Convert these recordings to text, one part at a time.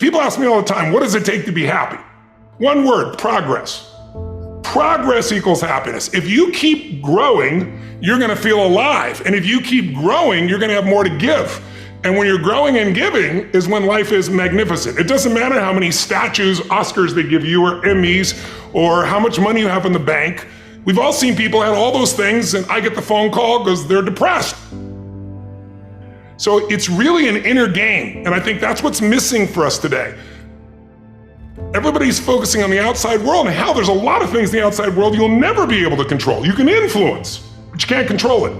People ask me all the time, what does it take to be happy? One word, progress. Progress equals happiness. If you keep growing, you're gonna feel alive. And if you keep growing, you're gonna have more to give. And when you're growing and giving is when life is magnificent. It doesn't matter how many statues, Oscars they give you, or Emmys, or how much money you have in the bank. We've all seen people have all those things, and I get the phone call because they're depressed. So it's really an inner game, and I think that's what's missing for us today. Everybody's focusing on the outside world, and hell, there's a lot of things in the outside world you'll never be able to control. You can influence, but you can't control it.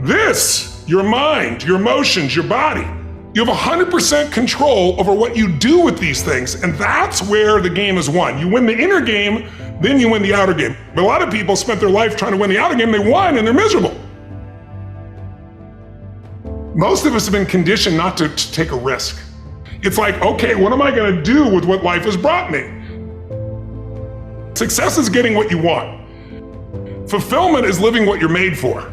This, your mind, your emotions, your body, you have 100% control over what you do with these things, and that's where the game is won. You win the inner game, then you win the outer game. But a lot of people spent their life trying to win the outer game, they won, and they're miserable. Most of us have been conditioned not to take a risk. It's like, okay, what am I gonna do with what life has brought me? Success is getting what you want. Fulfillment is living what you're made for.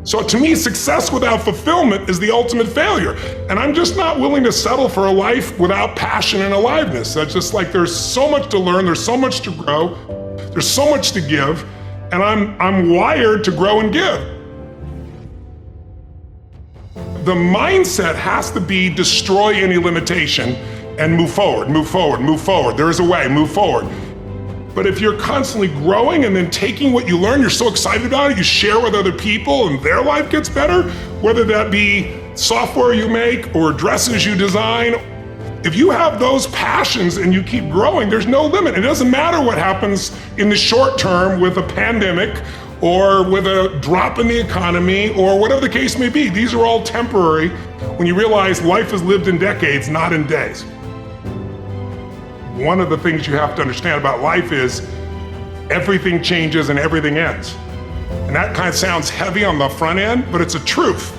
So to me, success without fulfillment is the ultimate failure. And I'm just not willing to settle for a life without passion and aliveness. That's just like, there's so much to learn, there's so much to grow, there's so much to give, and I'm wired to grow and give. The mindset has to be destroy any limitation and move forward, move forward, move forward. There is a way, move forward. But if you're constantly growing and then taking what you learn, you're so excited about it, you share with other people and their life gets better, whether that be software you make or dresses you design. If you have those passions and you keep growing, there's no limit. It doesn't matter what happens in the short term with a pandemic or with a drop in the economy or whatever the case may be. These are all temporary when you realize life is lived in decades, not in days. One of the things you have to understand about life is everything changes and everything ends. And that kind of sounds heavy on the front end, but it's a truth.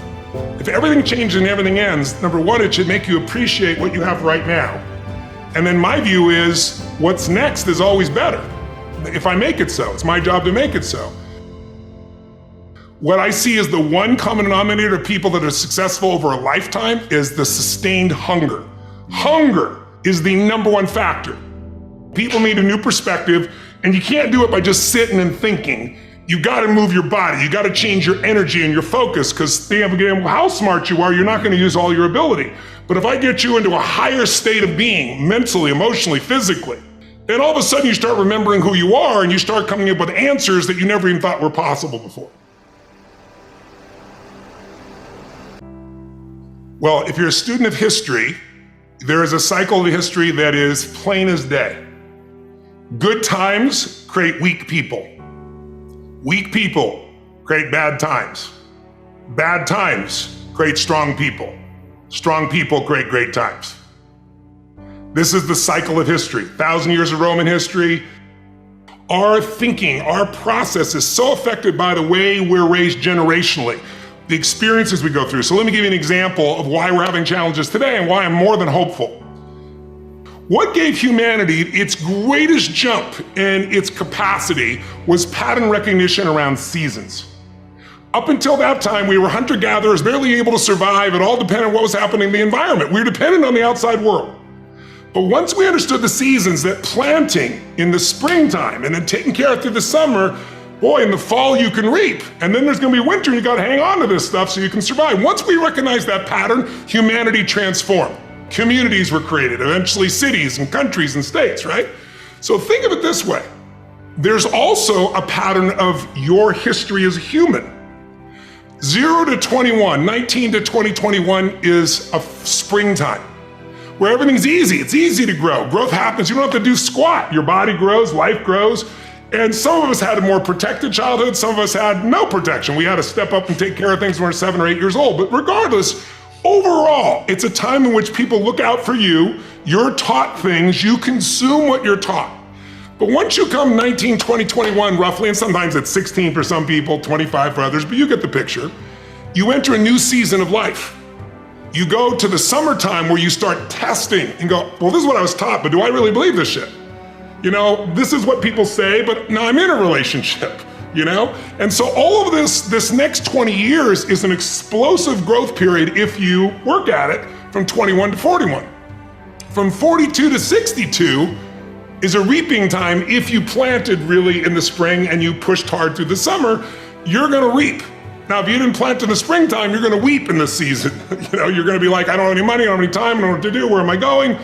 If everything changes and everything ends, number one, it should make you appreciate what you have right now. And then my view is what's next is always better. If I make it so, it's my job to make it so. What I see as the one common denominator of people that are successful over a lifetime is the sustained hunger. Hunger is the number one factor. People need a new perspective, and you can't do it by just sitting and thinking. You gotta move your body, you gotta change your energy and your focus, because how smart you are, you're not gonna use all your ability. But if I get you into a higher state of being, mentally, emotionally, physically, then all of a sudden you start remembering who you are and you start coming up with answers that you never even thought were possible before. Well, if you're a student of history, there is a cycle of history that is plain as day. Good times create weak people. Weak people create bad times. Bad times create strong people. Strong people create great times. This is the cycle of history. 1,000 years of Roman history. Our thinking, our process is so affected by the way we're raised generationally, the experiences we go through. So let me give you an example of why we're having challenges today and why I'm more than hopeful. What gave humanity its greatest jump in its capacity was pattern recognition around seasons. Up until that time, we were hunter-gatherers, barely able to survive. It all depended on what was happening in the environment. We were dependent on the outside world. But once we understood the seasons, that planting in the springtime and then taking care of through the summer, boy, in the fall you can reap. And then there's gonna be winter and you gotta hang on to this stuff so you can survive. Once we recognized that pattern, humanity transformed. Communities were created, eventually cities and countries and states, right? So think of it this way. There's also a pattern of your history as a human. 0 to 21, 19 to 2021 is a springtime where everything's easy. It's easy to grow. Growth happens. You don't have to do squat. Your body grows, life grows. And some of us had a more protected childhood. Some of us had no protection. We had to step up and take care of things when we were 7 or 8 years old. But regardless, overall, it's a time in which people look out for you. You're taught things. You consume what you're taught. But once you come 19, 20, 21 roughly, and sometimes it's 16 for some people, 25 for others, but you get the picture, you enter a new season of life. You go to the summertime where you start testing and go, well, this is what I was taught, but do I really believe this shit? You know, this is what people say, but now I'm in a relationship, you know? And so all of this next 20 years is an explosive growth period if you work at it from 21 to 41. From 42 to 62 is a reaping time. If you planted really in the spring and you pushed hard through the summer, you're gonna reap. Now, if you didn't plant in the springtime, you're gonna weep in the season. You're gonna be like, I don't have any money, I don't have any time, I don't know what to do, where am I going?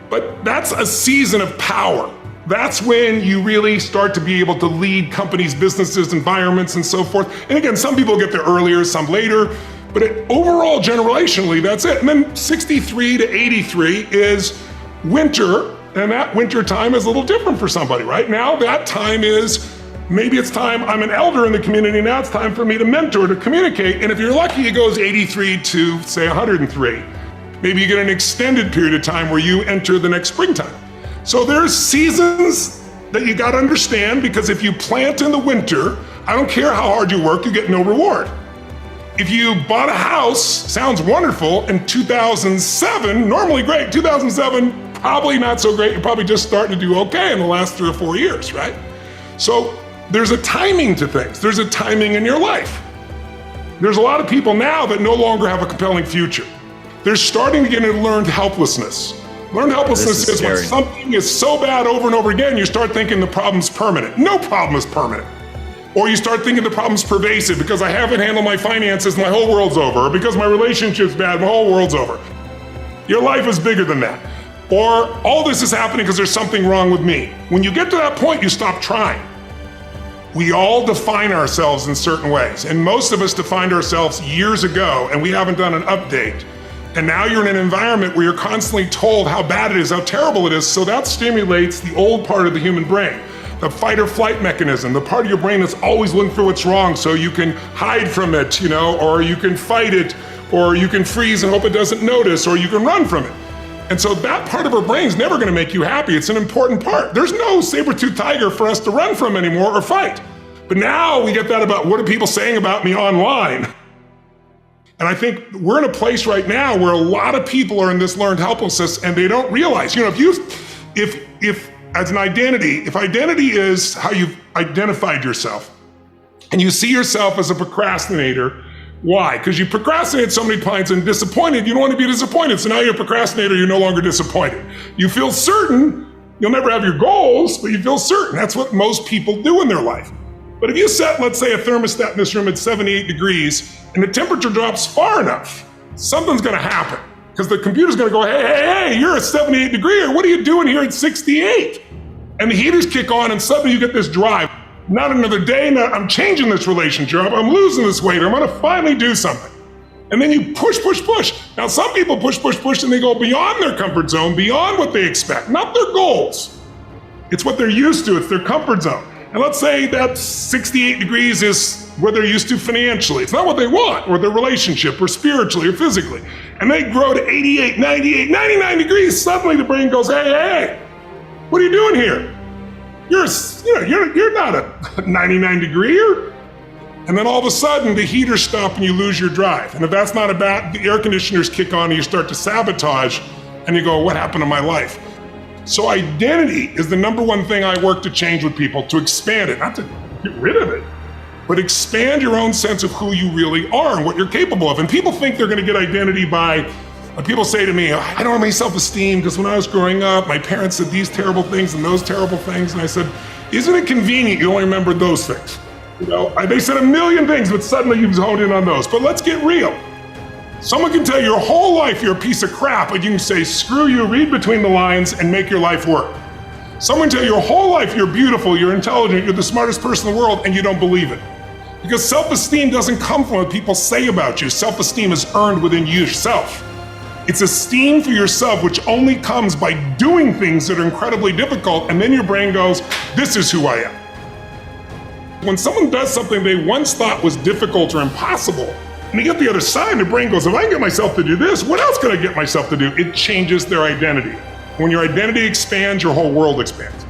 But that's a season of power. That's when you really start to be able to lead companies, businesses, environments, and so forth. And again, some people get there earlier, some later, but overall, generationally, that's it. And then 63 to 83 is winter, and that winter time is a little different for somebody. Right now, that time is, maybe it's time, I'm an elder in the community, now it's time for me to mentor, to communicate. And if you're lucky, it goes 83 to, say, 103. Maybe you get an extended period of time where you enter the next springtime. So there's seasons that you gotta understand, because if you plant in the winter, I don't care how hard you work, you get no reward. If you bought a house, sounds wonderful, in 2007, normally great, 2007, probably not so great, you're probably just starting to do okay in the last 3 or 4 years, right? So there's a timing to things. There's a timing in your life. There's a lot of people now that no longer have a compelling future. They're starting to get into learned helplessness. Learned helplessness is when something is so bad over and over again, you start thinking the problem's permanent. No problem is permanent. Or you start thinking the problem's pervasive, because I haven't handled my finances, my whole world's over. Or because my relationship's bad, my whole world's over. Your life is bigger than that. Or all this is happening because there's something wrong with me. When you get to that point, you stop trying. We all define ourselves in certain ways. And most of us defined ourselves years ago, and we haven't done an update. And now you're in an environment where you're constantly told how bad it is, how terrible it is. So that stimulates the old part of the human brain. The fight or flight mechanism, the part of your brain that's always looking for what's wrong so you can hide from it, or you can fight it, or you can freeze and hope it doesn't notice, or you can run from it. And so that part of our brain is never gonna make you happy. It's an important part. There's no saber-toothed tiger for us to run from anymore or fight. But now we get that about, what are people saying about me online? And I think we're in a place right now where a lot of people are in this learned helplessness and they don't realize, if as an identity, if identity is how you've identified yourself, and you see yourself as a procrastinator, why? Because you procrastinated so many times and disappointed, you don't want to be disappointed. So now you're a procrastinator, you're no longer disappointed. You feel certain, you'll never have your goals, but you feel certain. That's what most people do in their life. But if you set, let's say, a thermostat in this room at 78 degrees and the temperature drops far enough, something's gonna happen. Because the computer's gonna go, hey, you're at 78 degrees, what are you doing here at 68? And the heaters kick on and suddenly you get this drive. Not another day, I'm changing this relationship, I'm losing this weight, I'm gonna finally do something. And then you push. Now some people push and they go beyond their comfort zone, beyond what they expect, not their goals. It's what they're used to, it's their comfort zone. And let's say that 68 degrees is what they're used to financially. It's not what they want, or their relationship, or spiritually, or physically. And they grow to 88, 98, 99 degrees, suddenly the brain goes, hey, what are you doing here? You're not a 99 degreer. And then all of a sudden the heaters stop and you lose your drive. And if that's not the air conditioners kick on and you start to sabotage and you go, what happened to my life? So identity is the number one thing I work to change with people, to expand it, not to get rid of it, but expand your own sense of who you really are and what you're capable of. And people think they're gonna get identity by, people say to me, I don't have any self-esteem because when I was growing up, my parents said these terrible things and those terrible things. And I said, isn't it convenient you only remember those things? They said a million things, but suddenly you've honed in on those. But let's get real. Someone can tell you your whole life you're a piece of crap, but you can say, screw you, read between the lines and make your life work. Someone can tell you your whole life you're beautiful, you're intelligent, you're the smartest person in the world, and you don't believe it. Because self-esteem doesn't come from what people say about you. Self-esteem is earned within yourself. It's esteem for yourself, which only comes by doing things that are incredibly difficult, and then your brain goes, this is who I am. When someone does something they once thought was difficult or impossible, and you get the other side, the brain goes, if I can get myself to do this, what else can I get myself to do? It changes their identity. When your identity expands, your whole world expands.